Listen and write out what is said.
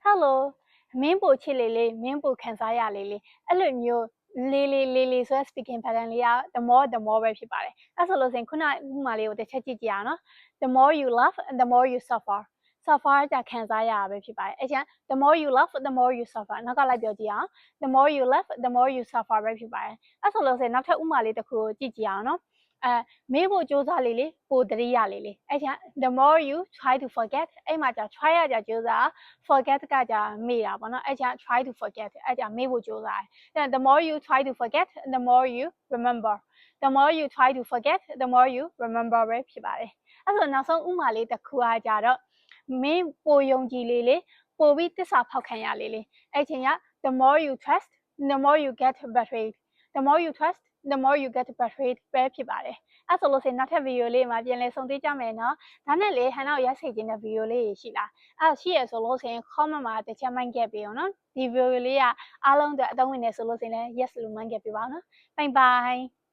Hello မင်းပိုချစ်လေလေမင်းပိုခံစားရလေလေအဲ့လိုမျိုးလေးဆိုတဲ့ speaking pattern လေးက the more ပဲဖြစ်ပါတယ်အဲ့ဆိုလို့ဆိုရင်ခုနဥပမာလေးကိုတစ်ချက်ကြည့်ကြရအောင်နော် the more you love the more you suffer ကြခံစားရတာပဲဖြစ်ပါတယ်အဲ့ကျန် the more you love the more you suffer နောက်ကလိုက်ပြောကြည့်အောင် the more you love the more you suffer ပဲဖြစ်ပါတယ်အဲ့ဆိုလို့ဆိုရင်နောက်ထပ်ဥပမာလေးတစ်ခုကိုကြည့်ကြရအောင်နော်မေးဖို့ကြိုးစားလေလေပိုတရိရလေလေအဲ့ကျန် the more you try to forget အဲ့မှာじゃ try ရကြကြိုးစား forget ကじゃမေ့တာပေါ့နော်အဲ့ကျန် try to forget အဲ့ကျန်မေ့ဖို့ကြိုးစားတယ် the more you try to forget the more you remember the more you try to forget the more you remember ပဲဖြစ်ပါတယ်အဲ့ဆိုနောက်ဆုံးဥပမာလေးတစ်ခုကကြတော့မင်းပိုယုံကြည်လေလေပိုပြီးတစ္ဆာဖောက်ခံရလေလေအဲ့ချိန်က the more you trust the more you get betrayed the more you trust the more you get betrayed ပဲဖြစ်ပါတယ်အဲ့ဆိုလို့ဆိုရင်နောက်ထပ်ဗီဒီယိုလေးမှာပြန်လည်ဆုံတွေ့ကြမယ်နော်ဒါနဲ့လေဟန်နောက်ရက်စိတ်ခြင်းတဲ့ဗီဒီယိုလေးရှိလားအဲ့ရှိရဆိုလို့ဆိုရင် comment မှာတစ်ချက်မှန်ခဲ့ပေးအောင်နော်ဒီဗီဒီယိုလေးကအားလုံးအတွက်အသုံးဝင်နေဆိုလို့ဆိုရင်လည်း yes လို့မှန်ခဲ့ပေးပါအောင်နော် bye bye